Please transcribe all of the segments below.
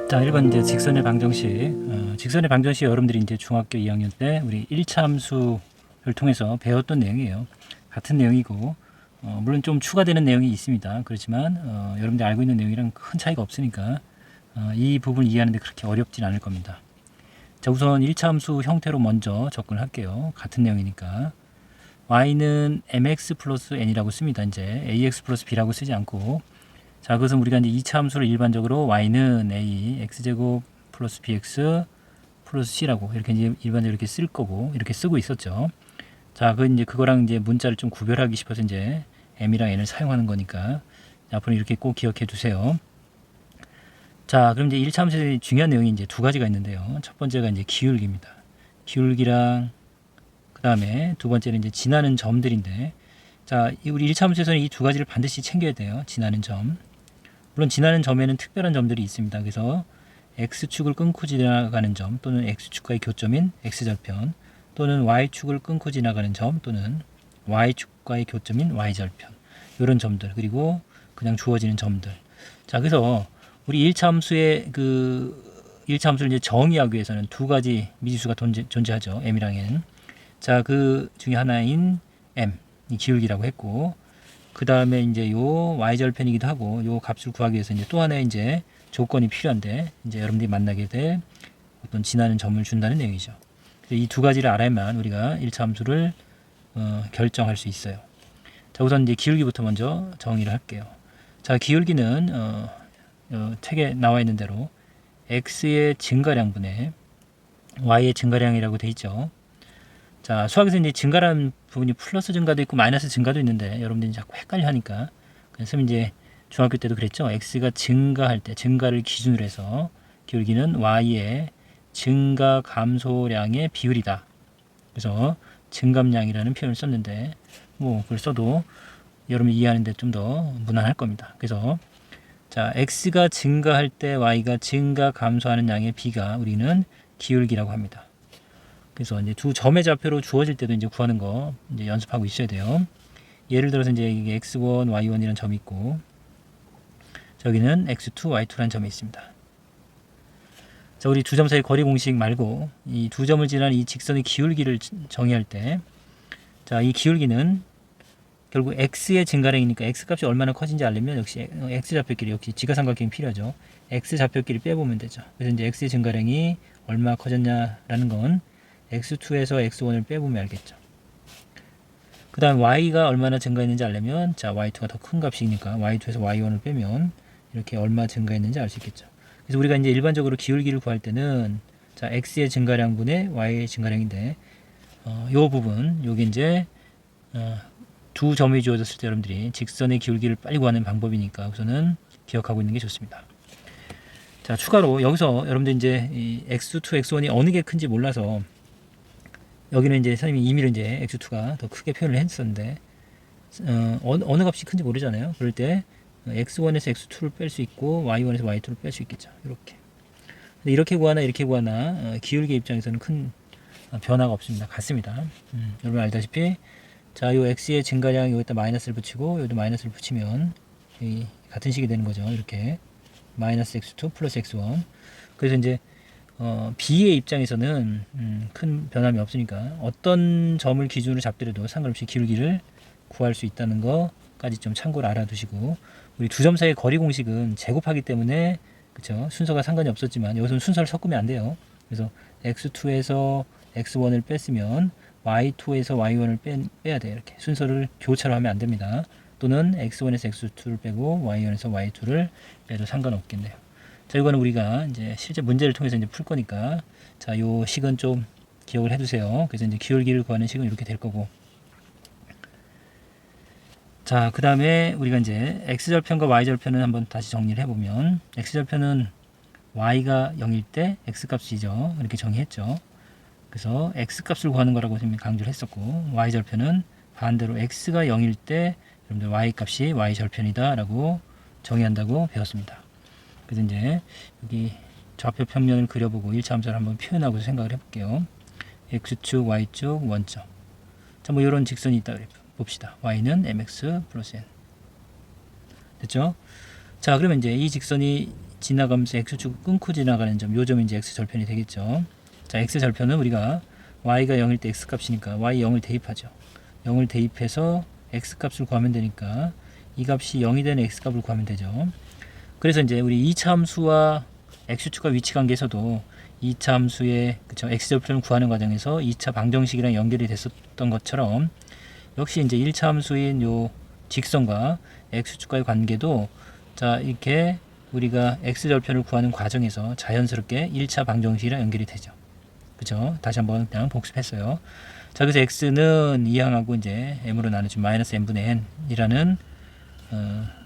자, 1번 이제 직선의 방정식. 직선의 방정식 여러분들이 이제 중학교 2학년 때 우리 1차 함수를 통해서 배웠던 내용이에요. 같은 내용이고, 물론 좀 추가되는 내용이 있습니다. 그렇지만 여러분들이 알고 있는 내용이랑 큰 차이가 없으니까 이 부분을 이해하는데 그렇게 어렵진 않을 겁니다. 자, 우선 1차 함수 형태로 먼저 접근을 할게요. 같은 내용이니까. y는 mx 플러스 n이라고 씁니다. 이제 ax 플러스 b라고 쓰지 않고, 자, 그것은 우리가 이제 2차 함수를 일반적으로 y는 a x제곱 플러스 bx 플러스 c라고 이렇게 이제 일반적으로 이렇게 쓸 거고, 이렇게 쓰고 있었죠. 자, 그 이제 그거랑 이제 문자를 좀 구별하기 싶어서 이제 m이랑 n을 사용하는 거니까 앞으로 이렇게 꼭 기억해 두세요. 자, 그럼 이제 1차 함수의 중요한 내용이 이제 두 가지가 있는데요. 첫 번째가 이제 기울기입니다. 기울기랑 그 다음에 두 번째는 이제 지나는 점들인데, 자, 우리 1차 함수에서는 이 두 가지를 반드시 챙겨야 돼요. 지나는 점. 물론 지나는 점에는 특별한 점들이 있습니다. 그래서 x축을 끊고 지나가는 점, 또는 x축과의 교점인 x절편, 또는 y축을 끊고 지나가는 점, 또는 y축과의 교점인 y절편, 이런 점들, 그리고 그냥 주어지는 점들. 자, 그래서 우리 1차 함수의 1차 함수를 이제 정의하기 위해서는 두 가지 미지수가 존재하죠. m이랑 n. 자, 그 중에 하나인 m, 이 기울기라고 했고, 그 다음에 이제 요 y절편이기도 하고, 요 값을 구하기 위해서 이제 또 하나의 이제 조건이 필요한데, 이제 여러분들이 만나게 될 어떤 지나는 점을 준다는 내용이죠. 이 두 가지를 알아야만 우리가 1차 함수를 결정할 수 있어요. 자, 우선 이제 기울기부터 먼저 정의를 할게요. 자, 기울기는 책에 나와 있는 대로 x의 증가량분의 y의 증가량이라고 돼 있죠. 자, 수학에서 이제 증가라는 부분이 플러스 증가도 있고 마이너스 증가도 있는데 여러분들이 자꾸 헷갈려 하니까, 그래서 이제 중학교 때도 그랬죠. x가 증가할 때 증가를 기준으로 해서 기울기는 y의 증가 감소량의 비율이다. 그래서 증감량이라는 표현을 썼는데, 뭐 그걸 써도 여러분이 이해하는데 좀 더 무난할 겁니다. 그래서 자, x가 증가할 때 y가 증가 감소하는 양의 비가 우리는 기울기라고 합니다. 그래서 이제 두 점의 좌표로 주어질 때도 이제 구하는 거 이제 연습하고 있어야 돼요. 예를 들어서 이제 이게 x1, y1이라는 점이 있고, 저기는 x2, y2라는 점이 있습니다. 자, 우리 두 점 사이 거리 공식 말고 이 두 점을 지나는 이 직선의 기울기를 정의할 때, 자, 이 기울기는 결국 x의 증가량이니까 x 값이 얼마나 커진지 알려면 역시 x 좌표끼리, 역시 지가삼각형이 필요하죠. x 좌표끼리 빼보면 되죠. 그래서 이제 x의 증가량이 얼마 커졌냐라는 건 x2에서 x1을 빼보면 알겠죠. 그 다음 y가 얼마나 증가했는지 알려면, 자, y2가 더 큰 값이니까 y2에서 y1을 빼면 이렇게 얼마 증가했는지 알 수 있겠죠. 그래서 우리가 이제 일반적으로 기울기를 구할 때는, 자, x의 증가량분의 y의 증가량인데, 요 부분, 요게 이제 두 점이 주어졌을 때 여러분들이 직선의 기울기를 빨리 구하는 방법이니까 우선은 기억하고 있는 게 좋습니다. 자, 추가로 여기서 여러분들 이제 이 x2, x1이 어느 게 큰지 몰라서, 여기는 이제 선생님이 임의로 이제 x2가 더 크게 표현을 했었는데, 어느 값이 큰지 모르잖아요. 그럴 때 x1에서 x2를 뺄 수 있고 y1에서 y2를 뺄 수 있겠죠. 이렇게. 근데 이렇게 구하나 이렇게 구하나 기울기 입장에서는 큰 변화가 없습니다. 같습니다. 여러분 알다시피, 자, 요 x의 증가량 여기다 마이너스를 붙이고 여기도 마이너스를 붙이면 같은 식이 되는 거죠. 이렇게 마이너스 x2 플러스 x1. 그래서 이제 b의 입장에서는 큰 변함이 없으니까 어떤 점을 기준으로 잡더라도 상관없이 기울기를 구할 수 있다는 거까지 좀 참고를 알아두시고, 우리 두 점 사이의 거리 공식은 제곱하기 때문에, 그쵸, 순서가 상관이 없었지만 여기서는 순서를 섞으면 안 돼요. 그래서 x2에서 x1을 뺐으면 y2에서 y1을 빼야 돼요. 이렇게 순서를 교차로 하면 안 됩니다. 또는 x1에서 x2를 빼고 y1에서 y2를 빼도 상관없겠네요. 자, 이거는 우리가 이제 실제 문제를 통해서 이제 풀 거니까, 자, 요 식은 좀 기억을 해두세요. 그래서 이제 기울기를 구하는 식은 이렇게 될 거고, 자, 그 다음에 우리가 이제 x절편과 y절편을 한번 다시 정리를 해보면, x절편은 y가 0일 때 x값이죠. 이렇게 정의했죠. 그래서 x값을 구하는 거라고 선생님이 강조를 했었고, y절편은 반대로 x가 0일 때 여러분들 y값이 y절편이다 라고 정의한다고 배웠습니다. 그래서 이제 여기 좌표 평면을 그려보고 1차 함수를 한번 표현하고 생각을 해볼게요. x축, y축, 원점. 자, 뭐 이런 직선이 있다 그래 봅시다. y는 mx 플러스 n. 됐죠? 자, 그러면 이제 이 직선이 지나가면서 x축 끊고 지나가는 점, 요 점이 이제 x절편이 되겠죠. 자, x절편은 우리가 y가 0일 때 x값이니까 y 0을 대입하죠. 0을 대입해서 x값을 구하면 되니까 이 값이 0이 되는 x값을 구하면 되죠. 그래서 이제 우리 2차 함수와 x축과 위치 관계에서도 2차 함수의 그쵸, x절편을 구하는 과정에서 2차 방정식이랑 연결이 됐었던 것처럼 역시 이제 1차 함수인 요 직선과 x축과의 관계도 자, 이렇게 우리가 x절편을 구하는 과정에서 자연스럽게 1차 방정식이랑 연결이 되죠. 그죠? 다시 한번 그냥 복습했어요. 자, 그래서 x는 2항하고 이제 m으로 나누면 마이너스 m분의 n이라는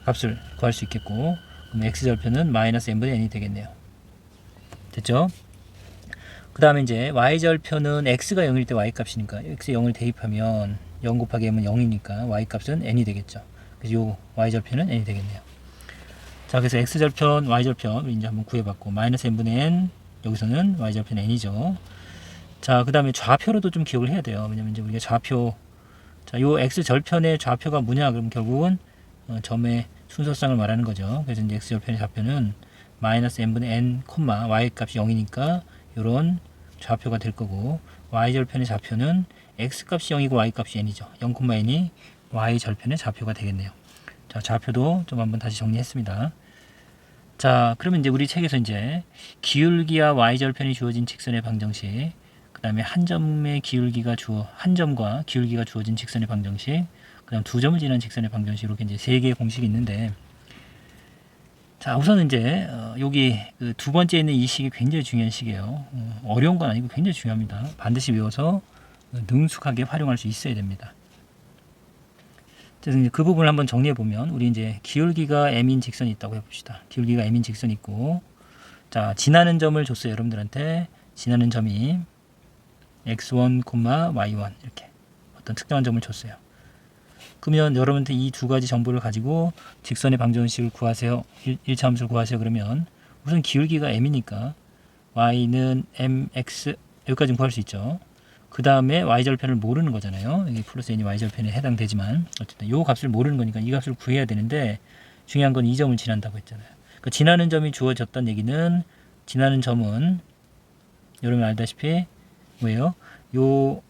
값을 구할 수 있겠고, 그럼 x절편은 마이너스 m분의 n이 되겠네요. 됐죠? 그 다음에 이제 y절편은 x가 0일 때 y값이니까 x 0을 대입하면 0 곱하기 m은 0이니까 y값은 n이 되겠죠. 그래서 요 y절편은 n이 되겠네요. 자, 그래서 x절편, y절편 이제 한번 구해봤고, 마이너스 m분의 n, 여기서는 y절편 n이죠. 자, 그 다음에 좌표로도 좀 기억을 해야 돼요. 왜냐면 이제 우리가 좌표, 자, 요 x절편의 좌표가 뭐냐? 그럼 결국은 점의 순서상을 말하는 거죠. 그래서 이제 x절편의 좌표는 마이너스 m분의 n, y 값이 0이니까 요런 좌표가 될 거고, y절편의 좌표는 x값이 0이고 y값이 n이죠. 0, n이 y절편의 좌표가 되겠네요. 자, 좌표도 좀 한번 다시 정리했습니다. 자, 그러면 이제 우리 책에서 이제 기울기와 y절편이 주어진 직선의 방정식, 그 다음에 한 점과 기울기가 주어진 직선의 방정식, 그 다음 두 점을 지난 직선의 방정식, 이렇게 이제 세 개의 공식이 있는데, 자, 우선은 이제 여기 그 두 번째 있는 이 식이 굉장히 중요한 식이에요. 어려운 건 아니고 굉장히 중요합니다. 반드시 외워서 능숙하게 활용할 수 있어야 됩니다. 그래서 이제 그 부분을 한번 정리해 보면, 우리 이제 기울기가 m인 직선이 있다고 해봅시다. 기울기가 m인 직선이 있고, 자, 지나는 점을 줬어요. 여러분들한테 지나는 점이 x1, y1 이렇게 어떤 특정한 점을 줬어요. 그러면 여러분한테 이 두 가지 정보를 가지고 직선의 방정식을 구하세요. 1차 함수를 구하세요. 그러면 우선 기울기가 m이니까 y는 mx, 여기까지는 구할 수 있죠. 그 다음에 y절편을 모르는 거잖아요. 여기 플러스 n이 y절편에 해당되지만 어쨌든 이 값을 모르는 거니까 이 값을 구해야 되는데, 중요한 건 이 점을 지난다고 했잖아요. 그러니까 지나는 점이 주어졌다는 얘기는, 지나는 점은 여러분 알다시피 뭐예요? 요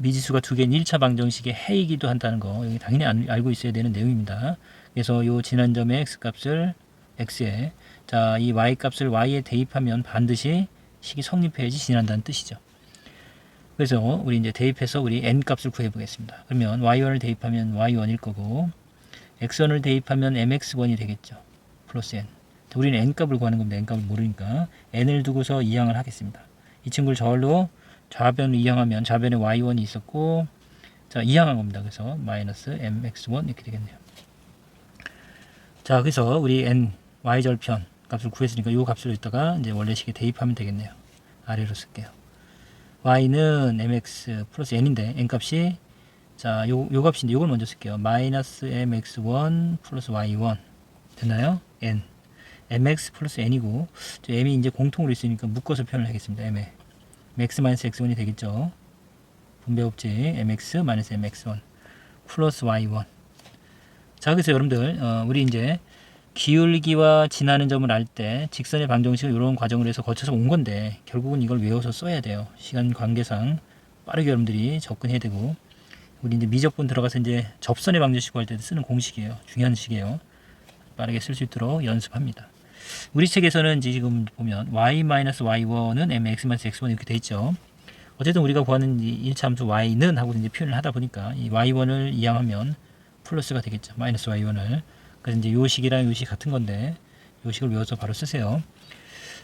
미지수가 두 개인 1차 방정식의 해이기도 한다는 거, 여기 당연히 알고 있어야 되는 내용입니다. 그래서 요 지난 점의 x값을 x에, 자, 이 y값을 y에 대입하면 반드시 식이 성립해야지 지난다는 뜻이죠. 그래서 우리 이제 대입해서 우리 n 값을 구해 보겠습니다. 그러면 y1을 대입하면 y1일 거고, x1을 대입하면 mx1이 되겠죠. 플러스 n. 우리는 n 값을 구하는 겁니다. n 값을 모르니까 n을 두고서 이항을 하겠습니다. 이 친구를 저울로 좌변을 이항하면 좌변에 y1이 있었고, 자, 이항한 겁니다. 그래서 마이너스 mx1 이렇게 되겠네요. 자, 그래서 우리 n y절편 값을 구했으니까 이 값을 여기다가 이제 원래식에 대입하면 되겠네요. 아래로 쓸게요. y는 mx 플러스 n인데 n 값이, 자, 요 값인데 요걸 먼저 쓸게요. 마이너스 mx1 플러스 y1 됐나요? n mx 플러스 n이고, m이 이제 공통으로 있으니까 묶어서 표현을 하겠습니다. m에 x 마이너스 x1이 되겠죠. 분배법칙 mx 마이너스 mx1 플러스 y1. 자, 그래서 여러분들 우리 이제 기울기와 지나는 점을 알 때 직선의 방정식을 이런 과정을 해서 거쳐서 온 건데, 결국은 이걸 외워서 써야 돼요. 시간 관계상 빠르게 여러분들이 접근해야 되고, 우리 이제 미적분 들어가서 이제 접선의 방정식 구할 때도 쓰는 공식이에요. 중요한 식이에요. 빠르게 쓸 수 있도록 연습합니다. 우리 책에서는 지금 보면 y-y1은 mx-x1 이렇게 돼 있죠. 어쨌든 우리가 구하는 이 1차 함수 y는 하고 이제 표현을 하다 보니까 이 y1을 이항하면 플러스가 되겠죠. 마이너스 y1을. 그래서 이제 요 식이랑 요 식 같은 건데, 요 식을 외워서 바로 쓰세요.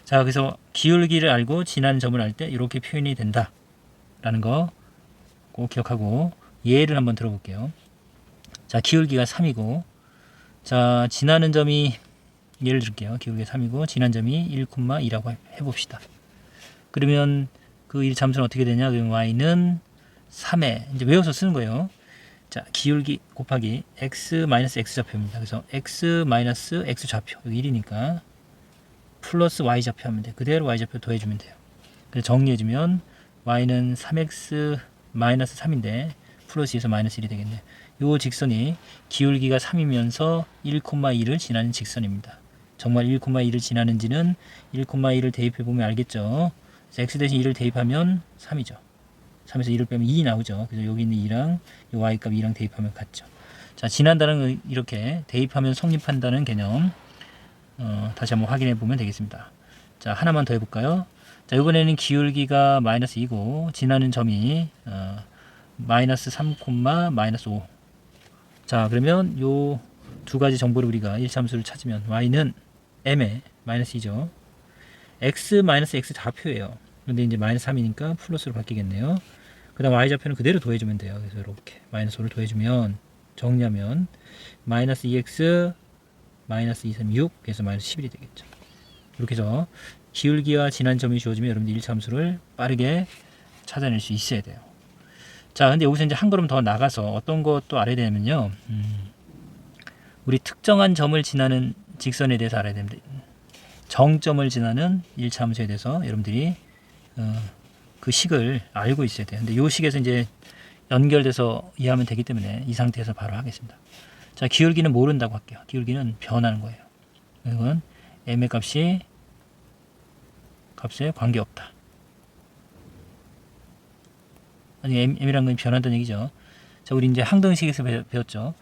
자, 그래서 기울기를 알고 지나는 점을 알 때 이렇게 표현이 된다 라는 거 꼭 기억하고, 예를 한번 들어볼게요. 자, 기울기가 3이고, 자, 지나는 점이, 예를 들게요. 기울기가 3이고 지난 점이 1,2라고 해봅시다. 그러면 그 1참수는 어떻게 되냐? 그럼 y는 3에 이제 외워서 쓰는 거예요. 자, 기울기 곱하기 x 마이너스 x 좌표입니다. 그래서 x 마이너스 x 좌표, 여기 1이니까 플러스 y 좌표 하면 돼. 그대로 y 좌표 더해주면 돼요. 그래서 정리해주면 y는 3x 마이너스 3인데 플러스 2에서 마이너스 1이 되겠네. 요 직선이 기울기가 3이면서 1,2를 지나는 직선입니다. 정말 1,2를 지나는지는 1,2를 대입해 보면 알겠죠. x 대신 2를 대입하면 3이죠. 3에서 2를 빼면 2 나오죠. 그래서 여기 있는 2랑 이 y값 2랑 대입하면 같죠. 자, 지난다는 건 이렇게 대입하면 성립한다는 개념 다시 한번 확인해 보면 되겠습니다. 자, 하나만 더 해볼까요? 자, 이번에는 기울기가 마이너스 2고 지나는 점이 마이너스 3, 마이너스 5. 자, 그러면 요 두 가지 정보를 우리가 일차함수를 찾으면 y는 m에 마이너스 2죠. x 마이너스 x 좌표예요. 근데 이제 마이너스 3이니까 플러스로 바뀌겠네요. 그 다음 y좌표는 그대로 더해주면 돼요. 그래서 이렇게 마이너스 5를 더해주면 정리하면 마이너스 2x 마이너스 2, 3, 6 그래서 마이너스 11이 되겠죠. 이렇게 해서 기울기와 지난 점이 주어지면 여러분들 1차 함수를 빠르게 찾아낼 수 있어야 돼요. 자, 근데 여기서 이제 한 걸음 더 나가서 어떤 것도 알아야 되냐면요. 우리 특정한 점을 지나는 직선에 대해서 알아야 됩니다. 정점을 지나는 1차 함수에 대해서 여러분들이 그 식을 알고 있어야 돼요. 근데 이 식에서 이제 연결돼서 이해하면 되기 때문에 이 상태에서 바로 하겠습니다. 자, 기울기는 모른다고 할게요. 기울기는 변하는 거예요. 이건 m의 값에 관계없다. 아니, m이란 건 변한다는 얘기죠. 자, 우리 이제 항등식에서 배웠죠.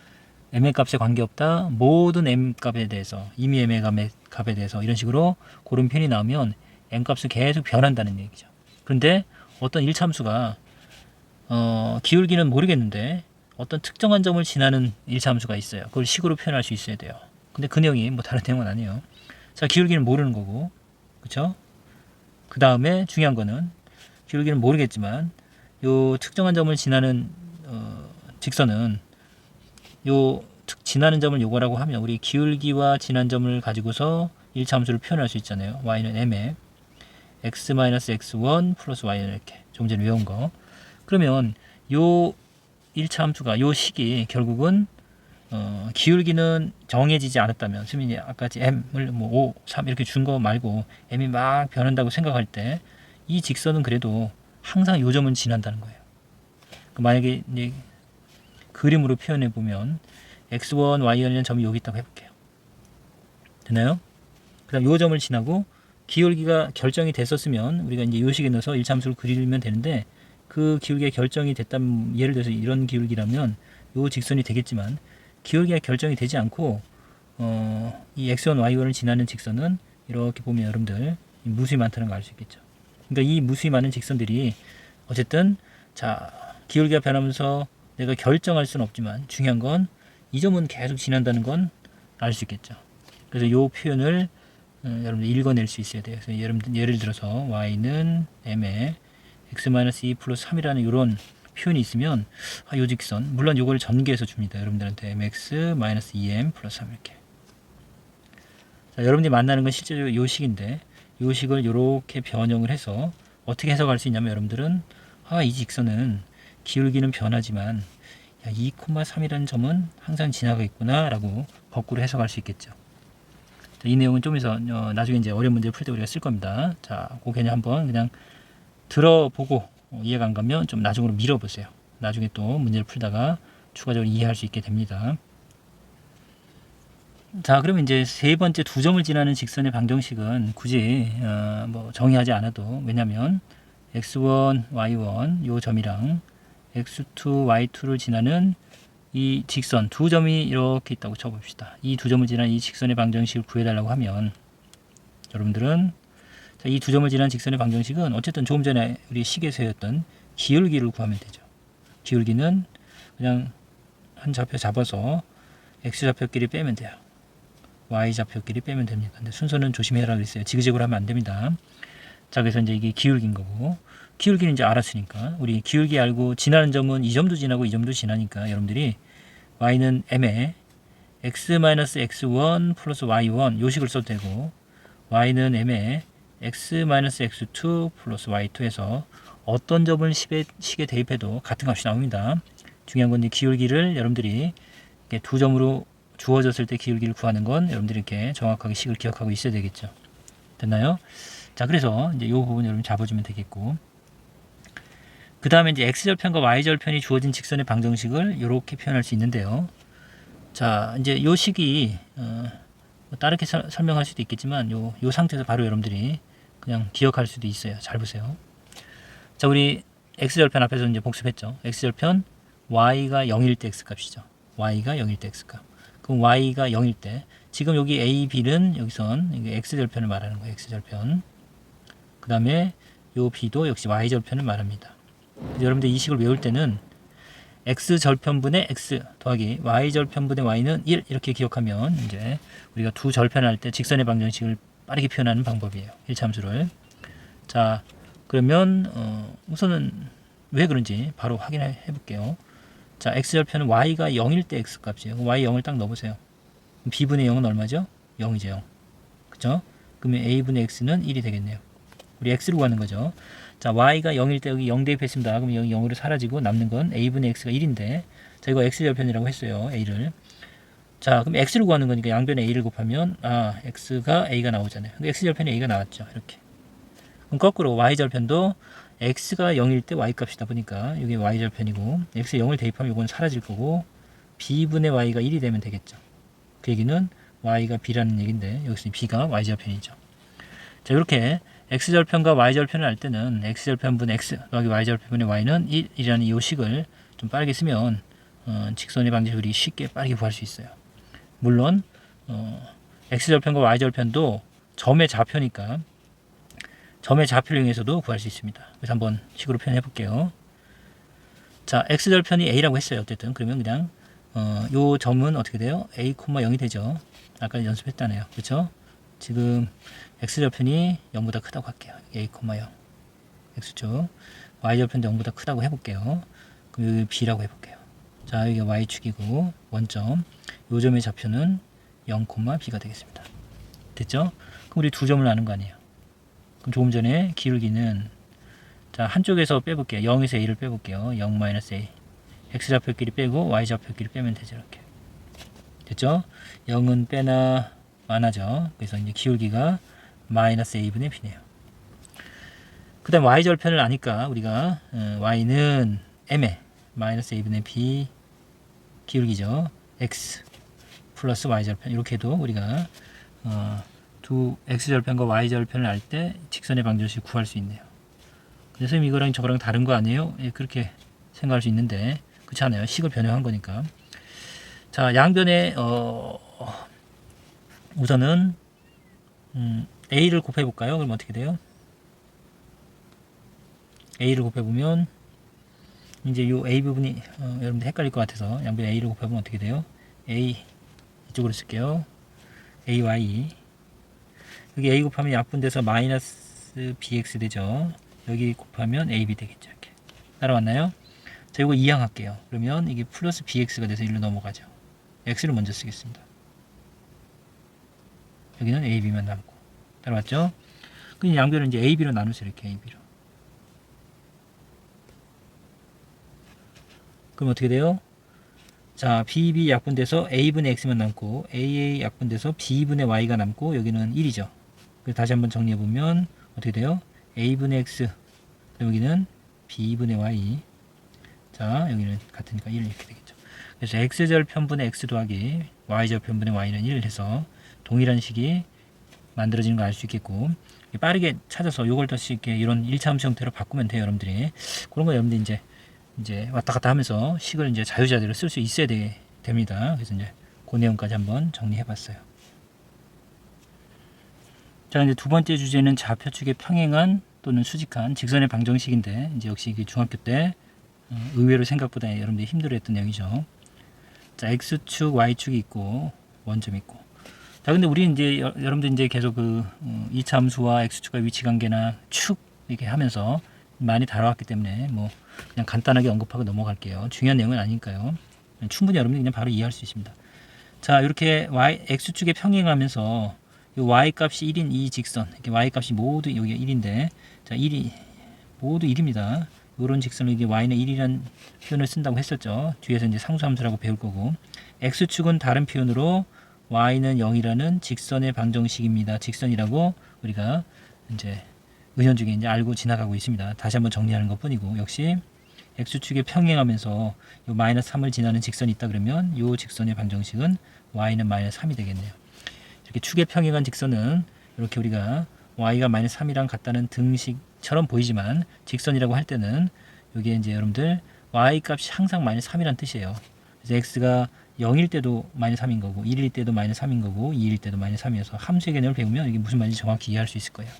m의 값에 관계없다. 모든 m 값에 대해서, 이미 m의 값에 대해서 이런 식으로 그런 표현이 나오면 m 값은 계속 변한다는 얘기죠. 그런데 어떤 1차함수가 기울기는 모르겠는데 어떤 특정한 점을 지나는 1차함수가 있어요. 그걸 식으로 표현할 수 있어야 돼요. 근데 그 내용이 뭐 다른 내용은 아니에요. 자, 기울기는 모르는 거고, 그쵸? 그 다음에 중요한 거는 기울기는 모르겠지만 요 특정한 점을 지나는 직선은 요 지나는 점을 요거라고 하면 우리 기울기와 지난 점을 가지고서 1차 함수를 표현할 수 있잖아요. y는 m에 x-x1 플러스 y는 이렇게 조금 전에 외운 거. 그러면 요 1차 함수가 요 식이 결국은 기울기는 정해지지 않았다면 수민이 아까지 m을 뭐 5, 3 이렇게 준 거 말고 m이 막 변한다고 생각할 때 이 직선은 그래도 항상 요 점은 지난다는 거예요. 만약에 이제 그림으로 표현해 보면 x1, y1이라는 점이 여기 있다고 해볼게요. 되나요? 그 다음 요 점을 지나고 기울기가 결정이 됐었으면 우리가 이제 요 식에 넣어서 1차 함수를 그리면 되는데 그 기울기가 결정이 됐다면 예를 들어서 이런 기울기라면 요 직선이 되겠지만 기울기가 결정이 되지 않고 이 x1, y1을 지나는 직선은 이렇게 보면 여러분들 무수히 많다는 걸 알 수 있겠죠. 그러니까 이 무수히 많은 직선들이 어쨌든 자 기울기가 변하면서 내가 결정할 수는 없지만 중요한 건 이 점은 계속 지난다는 건 알 수 있겠죠. 그래서 이 표현을 여러분들 읽어낼 수 있어야 돼요. 그래서 예를 들어서 y는 m에 x-2 플러스 3이라는 이런 표현이 있으면 요 직선 물론 이걸 전개해서 줍니다. 여러분들한테 mx-2m 플러스 3 이렇게. 자, 여러분들이 만나는 건 실제로 요 식인데 요 식을 이렇게 변형을 해서 어떻게 해석할 수 있냐면 여러분들은 이 직선은 기울기는 변하지만 2,3이라는 점은 항상 지나가 있구나 라고 거꾸로 해석할 수 있겠죠. 자, 이 내용은 좀 있어 나중에 이제 어려운 문제를 풀 때 우리가 쓸 겁니다. 자, 그 개념 한번 그냥 들어보고 이해가 안 가면 좀 나중으로 밀어보세요. 나중에 또 문제를 풀다가 추가적으로 이해할 수 있게 됩니다. 자, 그러면 이제 세 번째 두 점을 지나는 직선의 방정식은 굳이 뭐 정의하지 않아도 왜냐면 x1, y1 요 점이랑 x2, y2를 지나는 이 직선 두 점이 이렇게 있다고 쳐봅시다. 이 두 점을 지나는 이 직선의 방정식을 구해달라고 하면 여러분들은 이 두 점을 지나는 직선의 방정식은 어쨌든 조금 전에 우리 식에서 했던 기울기를 구하면 되죠. 기울기는 그냥 한 좌표 잡아서 x좌표끼리 빼면 돼요. y좌표끼리 빼면 됩니다. 근데 순서는 조심해라 그랬어요. 지그재그로 하면 안 됩니다. 자, 그래서 이제 이게 기울기인 거고 기울기는 이제 알았으니까 우리 기울기 알고 지나는 점은 이 점도 지나고 이 점도 지나니까 여러분들이 y는 m에 x-x1 플러스 y1 요 식을 써도 되고 y는 m에 x-x2 플러스 y2 해서 어떤 점을 식에 대입해도 같은 값이 나옵니다. 중요한 건 기울기를 여러분들이 이렇게 두 점으로 주어졌을 때 기울기를 구하는 건 여러분들이 이렇게 정확하게 식을 기억하고 있어야 되겠죠. 됐나요? 자, 그래서 이제 이 부분 여러분 잡아주면 되겠고 그 다음에 이제 x절편과 y절편이 주어진 직선의 방정식을 이렇게 표현할 수 있는데요. 자, 이제 요 식이 뭐 다르게 설명할 수도 있겠지만 요 상태에서 바로 여러분들이 그냥 기억할 수도 있어요. 잘 보세요. 자, 우리 x절편 앞에서 이제 복습했죠. x절편 y가 0일 때 x값이죠. y가 0일 때 x값. 그럼 y가 0일 때 지금 여기 a, b는 여기선 이게 x절편을 말하는 거예요. x절편. 그 다음에 요 b도 역시 y절편을 말합니다. 여러분들 이 식을 외울 때는 x절편분의 x 더하기 y절편분의 y는 1 이렇게 기억하면 이제 우리가 두 절편을 할 때 직선의 방정식을 빠르게 표현하는 방법이에요. 1차함수를. 자, 그러면 우선은 왜 그런지 바로 확인해 볼게요. 자, x절편은 y가 0일 때 x값이에요. y 0을 딱 넣어보세요. b분의 0은 얼마죠? 0이죠. 0. 그죠? 그러면 a분의 x는 1이 되겠네요. 우리 x로 구하는 거죠. 자, y가 0일 때 여기 0 대입했습니다. 그럼 여기 0으로 사라지고 남는 건 a분의 x가 1인데 자, 이거 x절편이라고 했어요. a를. 자, 그럼 x를 구하는 거니까 양변에 a를 곱하면 x가 a가 나오잖아요. 근데 x절편에 a가 나왔죠. 이렇게. 그럼 거꾸로 y절편도 x가 0일 때 y값이다 보니까 이게 y절편이고 x에 0을 대입하면 이건 사라질 거고 b분의 y가 1이 되면 되겠죠. 그 얘기는 y가 b라는 얘기인데 여기서 b가 y절편이죠. 자, 이렇게 x절편과 y절편을 할 때는 x절편분의 x 더하기 y절편분의 y는 1이라는 이 식을 좀 빠르게 쓰면 직선의 방정식을 쉽게 빠르게 구할 수 있어요. 물론 x절편과 y절편도 점의 좌표니까 점의 좌표를 이용해서도 구할 수 있습니다. 그래서 한번 식으로 표현해 볼게요. 자, x절편이 a라고 했어요. 어쨌든 그러면 그냥 요 점은 어떻게 돼요? a, 0이 되죠. 아까 연습했다네요. 그렇죠? 지금 x절편이 0보다 크다고 할게요. a, 0 x축. y절편도 0보다 크다고 해볼게요. 그럼 여기 b라고 해볼게요. 자, 여기가 y축이고 원점. 요 점의 좌표는 0, b가 되겠습니다. 됐죠? 그럼 우리 두 점을 나눈 거 아니에요. 그럼 조금 전에 기울기는 자, 한쪽에서 빼볼게요. 0에서 a를 빼볼게요. 0-a. x좌표끼리 빼고 y좌표끼리 빼면 되죠. 이렇게. 됐죠? 0은 빼나 마나죠. 그래서 이제 기울기가 마이너스 a분의 b네요. 그 다음 y절편을 아니까 우리가 y는 m에 마이너스 a분의 b 기울기죠. x 플러스 y절편 이렇게 해도 우리가 두 x절편과 y절편을 알 때 직선의 방정식을 구할 수 있네요. 근데 선생님 이거랑 저거랑 다른 거 아니에요? 예, 그렇게 생각할 수 있는데 그렇지 않아요. 식을 변형한 거니까. 자, 양변에 우선은 a를 곱해 볼까요? 그럼 어떻게 돼요? a를 곱해 보면 이제 요 a 부분이 여러분들 헷갈릴 것 같아서 양변 a를 곱해 보면 어떻게 돼요? a 이쪽으로 쓸게요. ay 여기 a 곱하면 약분돼서 마이너스 bx 되죠. 여기 곱하면 ab 되겠죠. 이렇게 따라왔나요? 자, 이거 이항할게요. 그러면 이게 플러스 bx가 돼서 1로 넘어가죠. x를 먼저 쓰겠습니다. 여기는 ab만 남고 따라왔죠? 그럼 양변을 이제 ab로 나누세요. 이렇게 ab로. 그럼 어떻게 돼요? 자, bb 약분돼서 a분의 x만 남고 aa 약분돼서 b분의 y가 남고 여기는 1이죠. 그래서 다시 한번 정리해보면 어떻게 돼요? a분의 x 여기는 b분의 y 자, 여기는 같으니까 1 이렇게 되겠죠. 그래서 x절편분의 x 더하기 y절편분의 y는 1 해서 동일한 식이 만들어지는 거 알 수 있겠고 빠르게 찾아서 요걸 더 쉽게 이런 1차함수 형태로 바꾸면 돼요. 여러분들이 그런 거 여러분들이 이제 왔다 갔다 하면서 식을 이제 자유자재로 쓸 수 있어야 됩니다. 그래서 이제 그 내용까지 한번 정리해 봤어요. 자, 이제 두 번째 주제는 좌표축의 평행한 또는 수직한 직선의 방정식인데 이제 역시 이게 중학교 때 의외로 생각보다 여러분들이 힘들어했던 내용이죠. 자, x축, y축이 있고 원점이 있고. 자, 근데 우리는 이제 여러분들 이제 계속 그 2차 함수와 x축과 위치 관계나 축 이렇게 하면서 많이 다뤄왔기 때문에 뭐 그냥 간단하게 언급하고 넘어갈게요. 중요한 내용은 아니니까요. 충분히 여러분들이 그냥 바로 이해할 수 있습니다. 자, 이렇게 x축에 평행하면서 이 y값이 1인 이 직선, 이렇게 y값이 모두 여기가 1인데, 자, 1이 모두 1입니다. 이런 직선을 이게 y는 1이라는 표현을 쓴다고 했었죠. 뒤에서 이제 상수함수라고 배울 거고, x축은 다른 표현으로 y는 0이라는 직선의 방정식입니다. 직선이라고 우리가 이제 은연중에 이제 알고 지나가고 있습니다. 다시 한번 정리하는 것 뿐이고, 역시 x축에 평행하면서 요 마이너스 3을 지나는 직선이 있다 그러면 요 직선의 방정식은 y는 마이너스 3이 되겠네요. 이렇게 축의 평행한 직선은 이렇게 우리가 y가 마이너스 3이랑 같다는 등식처럼 보이지만 직선이라고 할 때는 이게 이제 여러분들 y 값이 항상 마이너스 3이란 뜻이에요. 그래서 x가 0일 때도 마이너스 3인 거고 1일 때도 마이너스 3인 거고 2일 때도 마이너스 3이어서 함수의 개념을 배우면 이게 무슨 말인지 정확히 이해할 수 있을 거예요.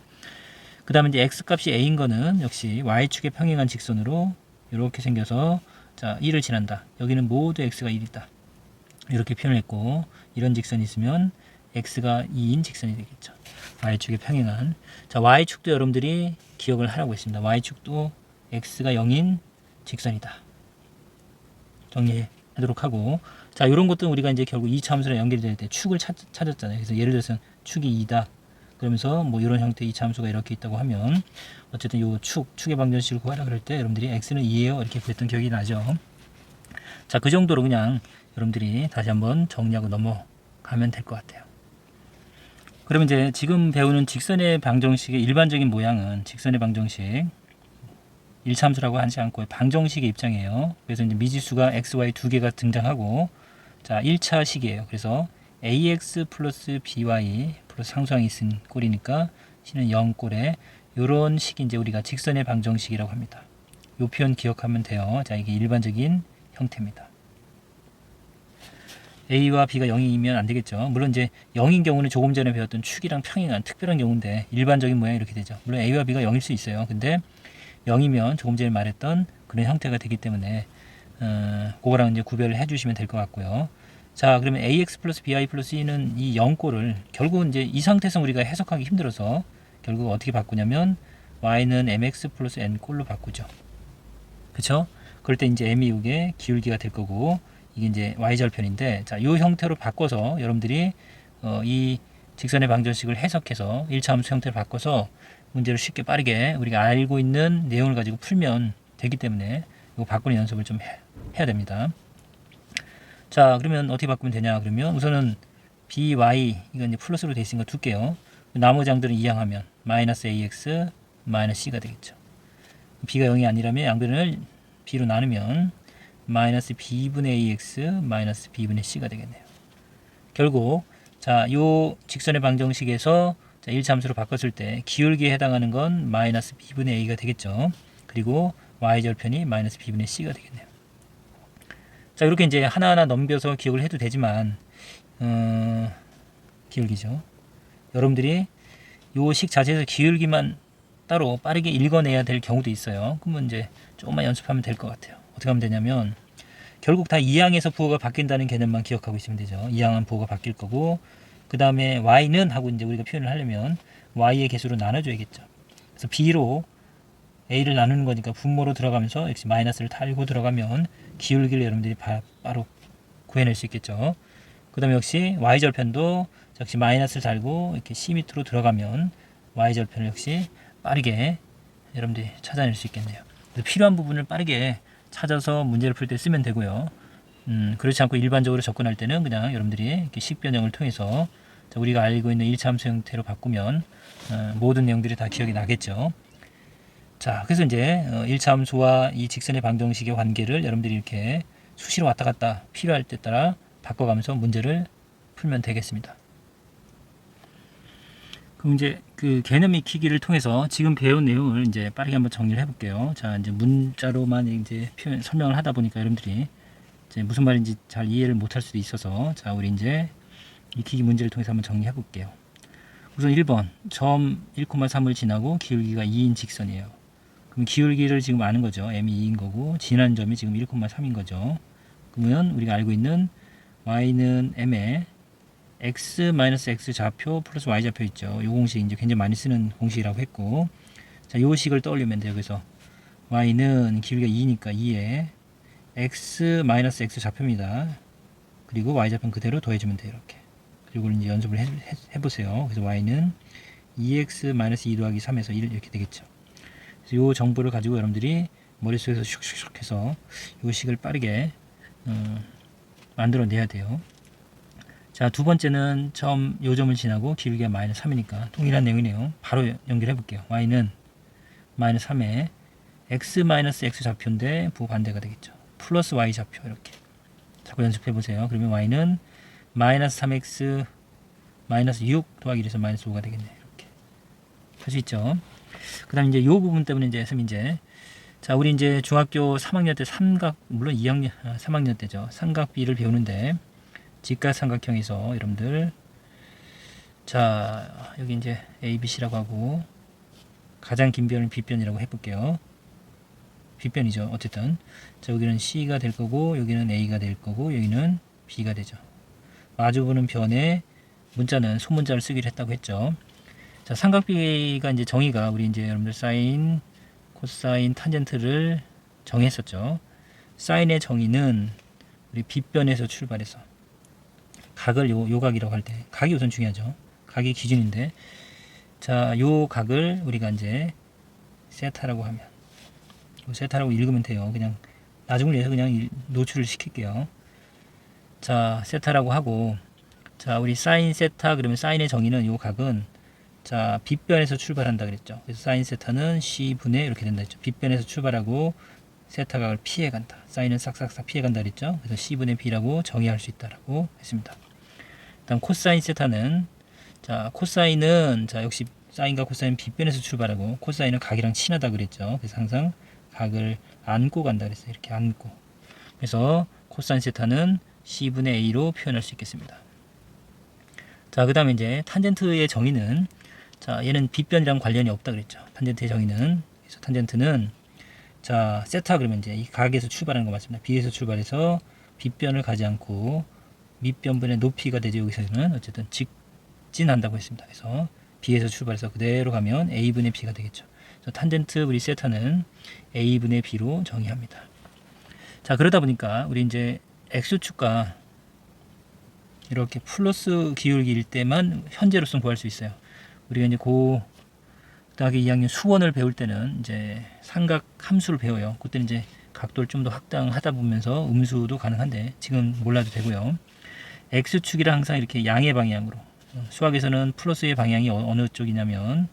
그 다음에 이제 x 값이 a인 거는 역시 y축의 평행한 직선으로 이렇게 생겨서 자 1을 지난다. 여기는 모두 x가 1이다. 이렇게 표현했고 이런 직선이 있으면 x가 2인 직선이 되겠죠. y축의 평행한. 자 y축도 여러분들이 기억을 하라고 했습니다. y축도 x가 0인 직선이다. 정리하도록 하고 자 이런 것도 우리가 이제 결국 2차 함수랑 연결이 될 때 축을 찾았잖아요. 그래서 예를 들어서 축이 2다. 그러면서 뭐 이런 형태의 2차 함수가 이렇게 있다고 하면 어쨌든 요 축의 방정식을 구하라 그럴 때 여러분들이 x는 2예요. 이렇게 구했던 기억이 나죠. 자 그 정도로 그냥 여러분들이 다시 한번 정리하고 넘어가면 될 것 같아요. 그러면 이제 지금 배우는 직선의 방정식의 일반적인 모양은 직선의 방정식 1차 함수라고 하지 않고 방정식의 입장이에요. 그래서 이제 미지수가 x, y 두 개가 등장하고 자 1차 식이에요. 그래서 ax 플러스 by 플러스 상수항이 있은 꼴이니까 c는 0꼴에 이런 식이 이제 우리가 직선의 방정식이라고 합니다. 이 표현 기억하면 돼요. 자 이게 일반적인 형태입니다. a와 b가 0이면 안 되겠죠. 물론 이제 0인 경우는 조금 전에 배웠던 축이랑 평행한 특별한 경우인데 일반적인 모양이 이렇게 되죠. 물론 a와 b가 0일 수 있어요. 근데 0이면 조금 전에 말했던 그런 형태가 되기 때문에 그거랑 이제 구별을 해주시면 될 것 같고요. 자 그러면 ax 플러스 bi 플러스 c는 이 0꼴을 결국은 이제 이 상태에서 우리가 해석하기 힘들어서 결국 어떻게 바꾸냐면 y는 mx 플러스 n 꼴로 바꾸죠. 그쵸? 그럴 때 이제 m이 이게 기울기가 될 거고 이게 이제 y절편인데 자 이 형태로 바꿔서 여러분들이 이 직선의 방정식을 해석해서 1차 함수 형태를 바꿔서 문제를 쉽게 빠르게 우리가 알고 있는 내용을 가지고 풀면 되기 때문에 이거 바꾸는 연습을 좀 해야 됩니다. 자 그러면 어떻게 바꾸면 되냐 그러면 우선은 by 이건 이제 플러스로 되어 있으니까 둘게요. 나머지 양들은 이항하면 마이너스 ax 마이너스 c가 되겠죠. b가 0이 아니라면 양변을 b로 나누면 마이너스 b분의 ax 마이너스 b분의 c가 되겠네요. 결국 자 요 직선의 방정식에서 자 1차 함수로 바꿨을 때 기울기에 해당하는 건 마이너스 b분의 a가 되겠죠. 그리고 y절편이 마이너스 b분의 c가 되겠네요. 자 이렇게 이제 하나하나 넘겨서 기억을 해도 되지만 기울기죠. 여러분들이 요 식 자체에서 기울기만 따로 빠르게 읽어내야 될 경우도 있어요. 그러면 이제 조금만 연습하면 될 것 같아요. 어떻게 하면 되냐면 결국 다 이항에서 부호가 바뀐다는 개념만 기억하고 있으면 되죠. 이항은 부호가 바뀔 거고 그 다음에 y는 하고 이제 우리가 표현을 하려면 y의 개수로 나눠줘야겠죠. 그래서 b로 a를 나누는 거니까 분모로 들어가면서 역시 마이너스를 달고 들어가면 기울기를 여러분들이 바로 구해낼 수 있겠죠. 그 다음에 역시 y절편도 역시 마이너스를 달고 이렇게 c 밑으로 들어가면 y절편을 역시 빠르게 여러분들이 찾아낼 수 있겠네요. 그래서 필요한 부분을 빠르게 찾아서 문제를 풀 때 쓰면 되고요. 그렇지 않고 일반적으로 접근할 때는 그냥 여러분들이 이렇게 식 변형을 통해서 우리가 알고 있는 1차 함수 형태로 바꾸면 모든 내용들이 다 기억이 나겠죠. 자, 그래서 이제 1차 함수와 이 직선의 방정식의 관계를 여러분들이 이렇게 수시로 왔다 갔다 필요할 때 따라 바꿔가면서 문제를 풀면 되겠습니다. 그럼 이제 그 개념 익히기를 통해서 지금 배운 내용을 이제 빠르게 한번 정리를 해볼게요. 자, 이제 문자로만 이제 설명을 하다 보니까 여러분들이 이제 무슨 말인지 잘 이해를 못할 수도 있어서 자, 우리 이제 익히기 문제를 통해서 한번 정리해 볼게요. 우선 1번 점 1,3을 지나고 기울기가 2인 직선이에요. 그럼 기울기를 지금 아는 거죠. m이 2인 거고 지난 점이 지금 1,3인 거죠. 그러면 우리가 알고 있는 y는 m에 x-x 좌표 플러스 y 좌표 있죠. 이 공식 이제 굉장히 많이 쓰는 공식이라고 했고, 자, 이 식을 떠올리면 돼요. 그래서 y는 기울기가 2니까 2에 x-x 좌표입니다. 그리고 y 좌표는 그대로 더해주면 돼요. 이렇게. 그리고 이제 연습을 해보세요. 그래서 y는 2x-2 더하기 3에서 1 이렇게 되겠죠. 그래서 이 정보를 가지고 여러분들이 머릿속에서 슉슉슉 해서 이 식을 빠르게 만들어내야 돼요. 자, 두 번째는 요 점을 지나고 기울기가 마이너스 3이니까 동일한 내용이네요. 바로 연결해 볼게요. y는 마이너스 3에 x-x 좌표인데 부반대가 되겠죠. 플러스 y 좌표 이렇게 자꾸 연습해 보세요. 그러면 y는 마이너스 3x 마이너스 6 더하기 1에서 마이너스 5가 되겠네. 이렇게 할 수 있죠. 그 다음에 이제 요 부분 때문에 이제 이제 자, 우리 이제 중학교 3학년 때 물론 2학년, 3학년 때죠. 삼각비를 배우는데, 직각삼각형에서 여러분들, 자, 여기 이제 ABC라고 하고, 가장 긴 변을 B변이라고 해볼게요. B변이죠. 어쨌든. 자, 여기는 C가 될 거고, 여기는 A가 될 거고, 여기는 B가 되죠. 마주보는 변에 문자는 소문자를 쓰기로 했다고 했죠. 자, 삼각비가 이제 정의가 우리 이제 여러분들 사인, 코사인, 탄젠트를 정했었죠. 사인의 정의는 우리 빗변에서 출발해서 각을 요 각이라고 할 때 각이 우선 중요하죠. 각이 기준인데 자, 요 각을 우리가 이제 세타라고 하면 세타라고 읽으면 돼요. 그냥 나중을 위해서 그냥 노출을 시킬게요. 자, 세타라고 하고 자, 우리 사인 세타 그러면 사인의 정의는 요 각은 자, 빗변에서 출발한다 그랬죠. 그래서 사인 세타는 C분의 이렇게 된다 했죠. 빗변에서 출발하고 세타각을 피해간다. 사인은 싹싹싹 피해간다 그랬죠. 그래서 C분의 B라고 정의할 수 있다라고 했습니다. 다음 코사인 세타는 자, 코사인은 자, 역시 사인과 코사인 빗변에서 출발하고 코사인은 각이랑 친하다 그랬죠. 그래서 항상 각을 안고 간다 그랬어요. 이렇게 안고. 그래서 코사인 세타는 C분의 A로 표현할 수 있겠습니다. 자, 그 다음에 이제 탄젠트의 정의는 자, 얘는 빗변이랑 관련이 없다 그랬죠. 탄젠트의 정의는. 그래서 탄젠트는 자, 세타 그러면 이제 이 각에서 출발하는 거 맞습니다. B에서 출발해서 빗변을 가지 않고 밑변분의 높이가 되죠. 여기서는 어쨌든 직진한다고 했습니다. 그래서 B에서 출발해서 그대로 가면 A분의 B가 되겠죠. 그래서 탄젠트 우리 세타는 A분의 B로 정의합니다. 자, 그러다 보니까 우리 이제 X축과 이렇게 플러스 기울기일 때만 현재로서는 구할 수 있어요. 우리가 이제 고등학교 2학년 수원을 배울 때는 이제 삼각 함수를 배워요. 그때는 이제 각도를 좀 더 확장하다 보면서 음수도 가능한데 지금 몰라도 되고요. X축이랑 항상 이렇게 양의 방향으로 수학에서는 플러스의 방향이 어느 쪽이냐면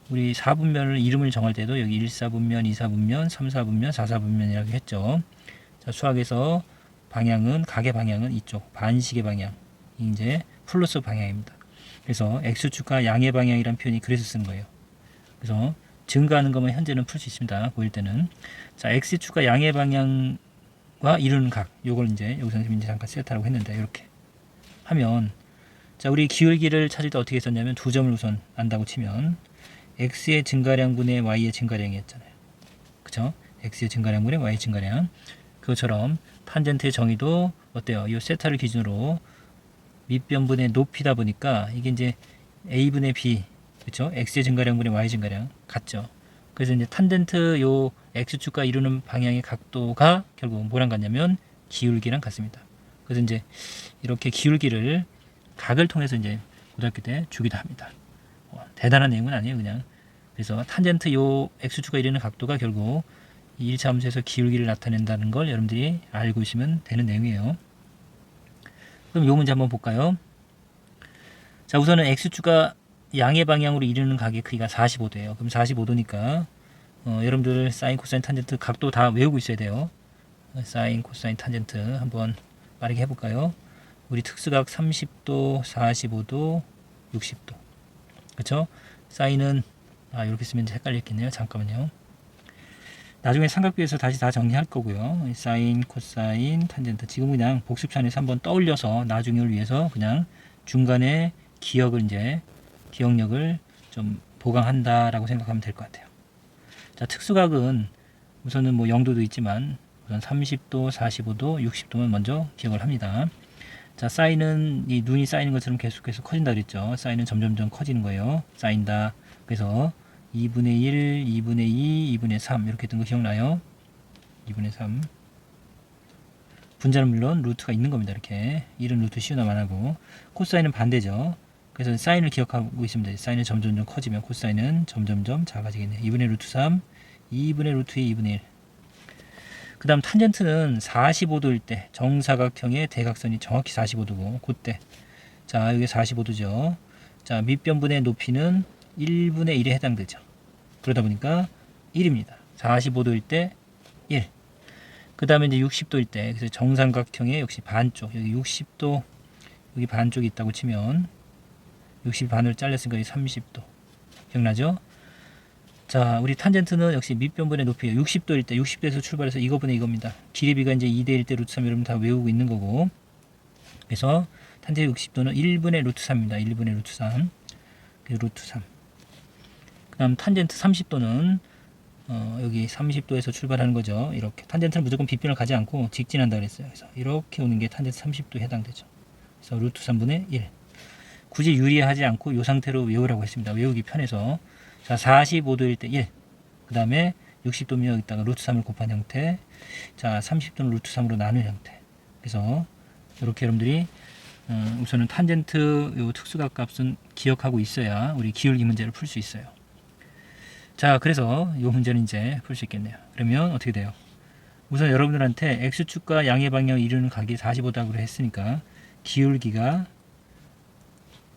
우리 4분면을 이름을 정할 때도 여기 1사분면, 2사분면, 3사분면, 4사분면이라고 했죠. 자, 수학에서 방향은 각의 방향은 이쪽 반식의 방향이 이제 플러스 방향입니다. 그래서 X축과 양의 방향이란 표현이 그래서 쓰는 거예요. 그래서 증가하는 것만 현재는 풀 수 있습니다. 고1 때는. 자, X축과 양의 방향과 이루는 각. 요걸 이제 여기 선생님이 잠깐 세타라고 했는데 이렇게 하면 자, 우리 기울기를 찾을 때 어떻게 했었냐면 두 점을 우선 안다고 치면 X의 증가량분의 Y의 증가량이었잖아요. 그쵸? X의 증가량분의 Y의 증가량. 그것처럼 탄젠트의 정의도 어때요? 이 세타를 기준으로 밑변분의 높이다 보니까 이게 이제 A분의 B, 그렇죠? X의 증가량분의 Y 증가량 같죠. 그래서 이제 탄젠트 요 X축과 이루는 방향의 각도가 결국 뭐랑 같냐면 기울기랑 같습니다. 그래서 이제 이렇게 기울기를 각을 통해서 이제 고등학교 때 주기도 합니다. 대단한 내용은 아니에요, 그냥. 그래서 탄젠트 요 X축과 이루는 각도가 결국 1차 함수에서 기울기를 나타낸다는 걸 여러분들이 알고 있으면 되는 내용이에요. 그럼 요 문제 한번 볼까요? 자, 우선은 X축과 양의 방향으로 이루는 각의 크기가 45도예요. 그럼 45도니까 여러분들 사인, 코사인, 탄젠트 각도 다 외우고 있어야 돼요. 사인, 코사인, 탄젠트 한번 빠르게 해볼까요? 우리 특수각 30도, 45도, 60도. 그쵸? 사인은 이렇게 쓰면 헷갈렸겠네요. 잠깐만요. 나중에 삼각비에서 다시 다 정리할 거고요. 사인, 코사인, 탄젠트. 지금 그냥 복습찬에서 한번 떠올려서 나중을 위해서 그냥 중간에 기억력을 좀 보강한다라고 생각하면 될 것 같아요. 자, 특수각은 우선은 뭐 0도도 있지만 우선 30도, 45도, 60도만 먼저 기억을 합니다. 자, 사인은 이 눈이 쌓이는 것처럼 계속해서 커진다 그랬죠. 사인은 점점점 커지는 거예요. 쌓인다. 그래서 2분의 1, 2분의 2, 2분의 3 이렇게 했던 거 기억나요? 2분의 3 분자는 물론 루트가 있는 겁니다. 이렇게 1은 루트 씌우나만 하고 코사인은 반대죠. 그래서 사인을 기억하고 있으면 돼요. 사인은 점점점 커지면 코사인은 점점점 작아지겠네요. 2분의 루트 3, 2분의 루트 2, 2분의 1. 그 다음 탄젠트는 45도일 때 정사각형의 대각선이 정확히 45도고 그때 자, 여기 45도죠. 자, 밑변분의 높이는 1분의 1에 해당되죠. 그러다 보니까 1입니다. 45도일 때 1. 그 다음에 이제 60도일 때, 그래서 정삼각형의 역시 반쪽, 여기 60도 여기 반쪽이 있다고 치면 60 반으로 잘렸으니까 30도. 기억나죠? 자, 우리 탄젠트는 역시 밑변분의 높이가 60도일 때 60도에서 출발해서 이거분의 이겁니다. 길이비가 이제 2대 1대 루트 3 여러분 다 외우고 있는 거고. 그래서 탄젠트 60도는 1분의 루트 3입니다. 1분의 루트 3. 그래서 루트 3. 그다음 탄젠트 30도는 여기 30도에서 출발하는 거죠. 이렇게 탄젠트는 무조건 빗변을 가지 않고 직진한다 그랬어요. 그래서 이렇게 오는 게 탄젠트 30도에 해당되죠. 그래서 루트 3분의 1. 굳이 유리하지 않고 이 상태로 외우라고 했습니다. 외우기 편해서. 자, 45도일 때 1. 그 다음에 60도면 여기다가 루트 3을 곱한 형태. 자, 30도는 루트 3으로 나눈 형태. 그래서 이렇게 여러분들이 우선은 탄젠트 요 특수각 값은 기억하고 있어야 우리 기울기 문제를 풀 수 있어요. 자, 그래서 이 문제는 이제 풀 수 있겠네요. 그러면 어떻게 돼요? 우선 여러분들한테 X축과 양의 방향을 이루는 각이 45도라고 했으니까 기울기가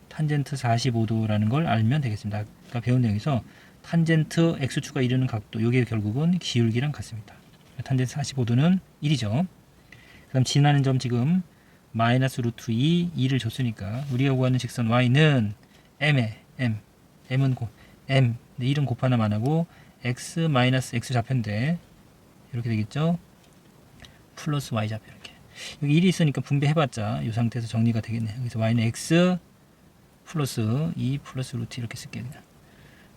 탄젠트 45도라는 걸 알면 되겠습니다. 아까 배운 내용에서 탄젠트 X축과 이루는 각도, 이게 결국은 기울기랑 같습니다. 탄젠트 45도는 1이죠. 그럼 지나는 점 지금 마이너스 루트 2, 2를 줬으니까 우리가 구하는 직선 Y는 M에 M은 M, 1은 곱하나 안 하고 X 마이너스 X 좌표인데 이렇게 되겠죠. 플러스 Y 좌표 이렇게. 여기 1이 있으니까 분배해봤자 이 상태에서 정리가 되겠네요. 그래서 Y는 X 플러스 2 플러스 루트 이렇게 쓸게요.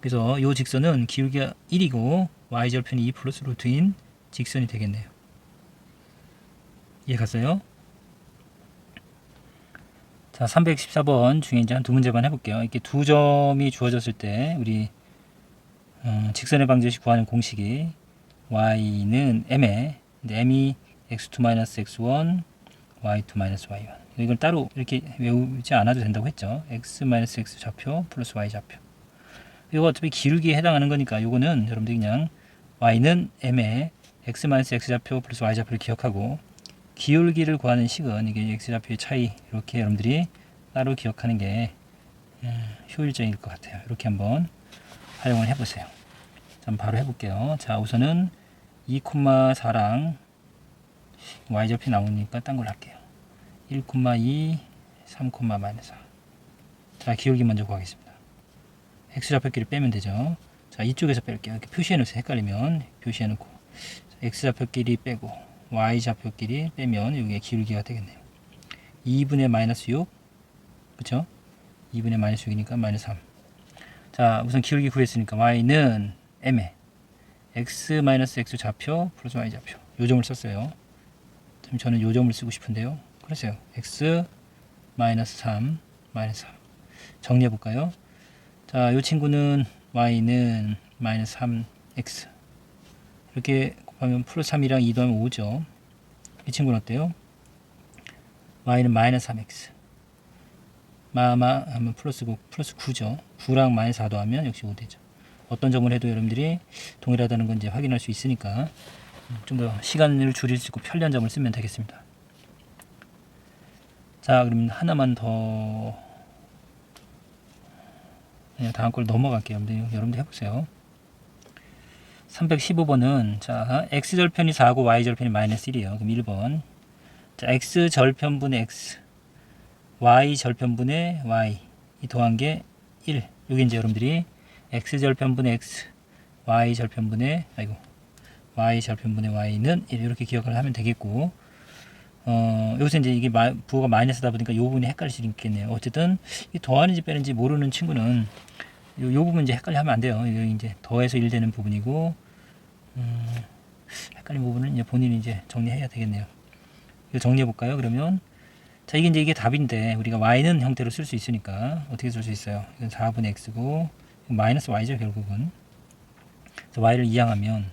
그래서 이 직선은 기울기가 1이고 Y절편이 2 플러스 루트인 직선이 되겠네요. 이해 갔어요? 자, 314번 중에 이제 한 두 문제만 해볼게요. 이렇게 두 점이 주어졌을 때 우리 직선의 방정식 구하는 공식이 y는 m에 m이 x2-x1 y2-y1 이걸 따로 이렇게 외우지 않아도 된다고 했죠. x-x 좌표 플러스 y 좌표. 이거 어차피 기울기에 해당하는 거니까 요거는 여러분들이 그냥 y는 m에 x-x 좌표 플러스 y 좌표를 기억하고 기울기를 구하는 식은 이게 x좌표의 차이 이렇게 여러분들이 따로 기억하는 게 효율적일 것 같아요. 이렇게 한번 활용을 해보세요. 자, 바로 해볼게요. 자, 우선은 2,4랑 y좌표 나오니까 딴 걸 할게요. 1,2, 3,-4. 자, 기울기 먼저 구하겠습니다. x좌표끼리 빼면 되죠. 자, 이쪽에서 뺄게요. 이렇게 표시해놓으세요. 헷갈리면 표시해놓고 x좌표끼리 빼고 y좌표끼리 빼면 여기에 기울기가 되겠네요. 2분의 마이너스 6 그쵸? 2분의 마이너스 6이니까 마이너스 3. 자, 우선 기울기 구했으니까 y는 m에 x 마이너스 x 좌표 플러스 y 좌표 요 점을 썼어요. 저는 요 점을 쓰고 싶은데요. 그래서요. x 마이너스 3 마이너스 4 정리해 볼까요? 자, 요 친구는 y는 마이너스 3x 이렇게 곱하면 플러스 3이랑 2 더하면 5죠. 이 친구는 어때요? y는 마이너스 3x 하면 플러스 9죠. 9랑 마이너스 4 더하면 역시 5 되죠. 어떤 점을 해도 여러분들이 동일하다는 건 이제 확인할 수 있으니까 좀 더 시간을 줄일 수 있고 편리한 점을 쓰면 되겠습니다. 자, 그러면 하나만 더 그냥 다음 걸 넘어갈게요. 여러분들 해보세요. 315번은 자 x절편이 4고 y절편이 마이너스 1이에요. 그럼 1번 자 x절편분의 x y절편분의 y 이 더한 게 1. 여기 이제 여러분들이 x절편분의 x y절편분의 y절편분의 y는 1 이렇게 기억을 하면 되겠고 여기서 이제 이게 부호가 마이너스다 보니까 이 부분이 헷갈릴 수 있겠네요. 어쨌든 이 더하는지 빼는지 모르는 친구는 요 부분 이제 헷갈려 하면 안 돼요. 여기 이제 더해서 1 되는 부분이고 헷갈린 부분은 이제 본인이 이제 정리해야 되겠네요. 이거 정리해 볼까요? 그러면 자 이게 답인데 우리가 y는 형태로 쓸 수 있으니까 어떻게 쓸 수 있어요? 이건 4분의 x고 마이너스 y죠 결국은. 그래서 y를 이항하면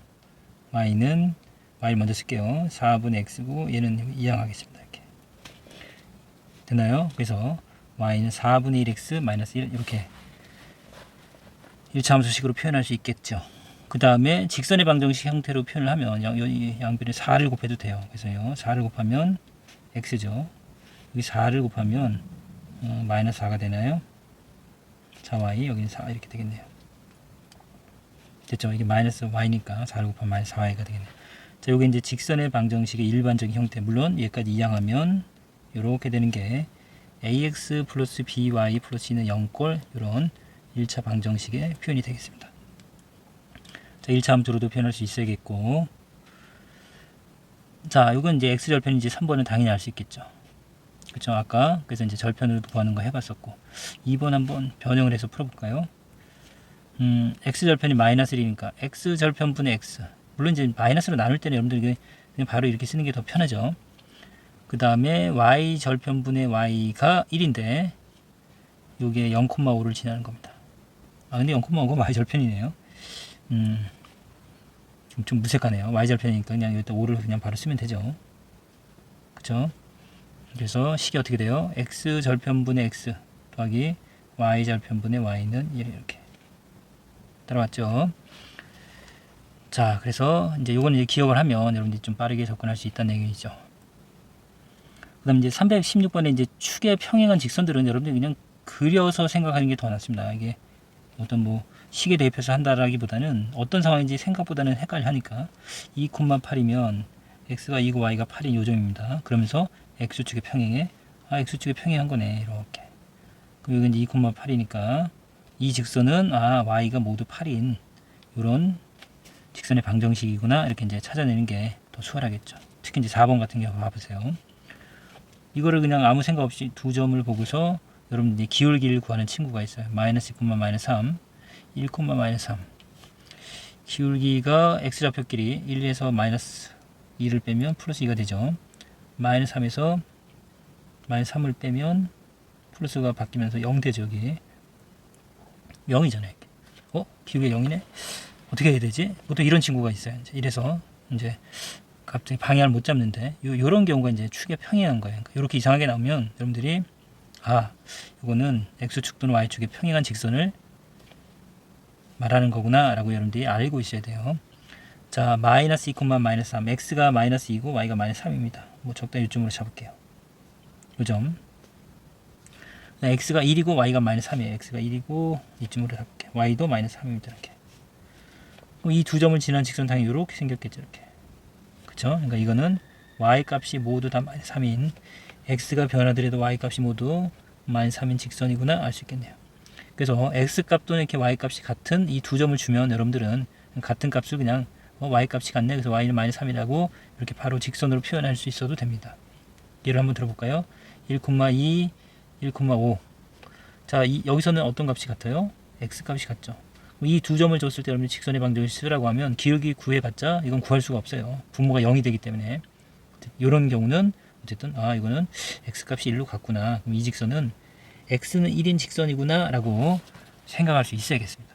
y는 y를 먼저 쓸게요. 4분의 x고 얘는 이항하겠습니다. 이렇게 되나요? 그래서 y는 4분의 1x 마이너스 1 이렇게 1차 함수식으로 표현할 수 있겠죠. 그 다음에 직선의 방정식 형태로 표현을 하면 양변에 4를 곱해도 돼요. 그래서요 4를 곱하면 x죠. 여기 4를 곱하면 마이너스 4가 되나요? 4y 여기는 4 이렇게 되겠네요. 됐죠? 이게 마이너스 y니까 4를 곱하면 마이너스 4y가 되겠네요. 자, 요게 이제 직선의 방정식의 일반적인 형태. 물론 얘까지 이항하면 이렇게 되는 게 ax 플러스 by 플러스 c는 0꼴 이런 1차 방정식의 표현이 되겠습니다. 자, 1차 함수로도 표현할 수 있어야겠고, 자, 이건 이제 x절편인지 3번은 당연히 알 수 있겠죠. 그쵸? 아까 그래서 이제 절편으로 구하는 거 해봤었고, 2번 한번 변형을 해서 풀어볼까요? x절편이 마이너스 1이니까 x절편분의 x, 물론 이제 마이너스로 나눌 때는 여러분들 그냥 바로 이렇게 쓰는 게 더 편하죠. 그 다음에 y절편분의 y가 1인데 요게 0,5를 지나는 겁니다. 아, 근데 0,5가 y절편이네요. 좀 무색하네요. y절편이니까 그냥 여기다 5를 그냥 바로 쓰면 되죠. 그쵸? 그래서 식이 어떻게 돼요? x절편분의 x 더하기 y절편분의 y는 1 이렇게 따라왔죠. 자, 그래서 이제 요건 이제 기억을 하면 여러분들이 좀 빠르게 접근할 수 있다는 얘기죠. 그 다음 이제 316번에 이제 축의 평행한 직선들은 여러분들이 그냥 그려서 생각하는 게 더 낫습니다. 이게 어떤 뭐 식에 대입해서 한다라기보다는 어떤 상황인지 생각보다는 헷갈려 하니까 2,8이면 x가 2고 y가 8인 요점입니다. 그러면서 x축의 평행에 x축의 평행한 거네 이렇게. 그럼 여기 이제 2,8이니까 이 직선은 y가 모두 8인 이런 직선의 방정식이구나 이렇게 이제 찾아내는 게 더 수월하겠죠. 특히 이제 4번 같은 경우 봐보세요. 이거를 그냥 아무 생각 없이 두 점을 보고서 여러분들이 기울기를 구하는 친구가 있어요. 마이너스 2, 마이너스 3, 1, 마이너스 3. 기울기가 x좌표끼리 1에서 마이너스 2를 빼면 플러스 2가 되죠. 마이너스 3에서 마이너스 3을 빼면 플러스가 바뀌면서 0 되죠. 여기 0이잖아요. 기울기가 0이네? 어떻게 해야 되지? 보통 이런 친구가 있어요. 이래서 이제 갑자기 방향을 못 잡는데 요런 경우가 이제 축의 평행한 거예요. 그러니까 이렇게 이상하게 나오면 여러분들이 이거는 x축 또는 y축의 평행한 직선을 말하는 거구나 라고 여러분들이 알고 있어야 돼요. 자, 마이너스 2, 마이너스 3, x가 마이너스 2고 y가 마이너스 3입니다. 뭐 적당히 요점으로 잡을게요. 요점. x가 1이고 y가 마이너스 3이에요. x가 1이고 이쯤으로 잡을게요. y도 마이너스 3입니다. 이렇게. 이 두 점을 지난 직선 당연히 이렇게 생겼겠죠. 이렇게. 그쵸? 그러니까 이거는 y 값이 모두 다 마이너스 3인 x가 변하더라도 y 값이 모두 마이너스 3인 직선이구나 알 수 있겠네요. 그래서 x 값 또는 이렇게 y 값이 같은 이 두 점을 주면 여러분들은 같은 값을 그냥 y 값이 같네 그래서 y는 마이너스 3이라고 이렇게 바로 직선으로 표현할 수 있어도 됩니다. 예를 한번 들어볼까요? 1,2, 1,5. 자, 여기서는 어떤 값이 같아요? x 값이 같죠. 이 두 점을 줬을 때 여러분들 직선의 방정식을 쓰라고 하면 기울기 구해봤자 이건 구할 수가 없어요. 분모가 0이 되기 때문에. 이런 경우는 어쨌든 이거는 x 값이 1로 같구나. 그럼 이 직선은 x는 1인 직선이구나 라고 생각할 수 있어야겠습니다.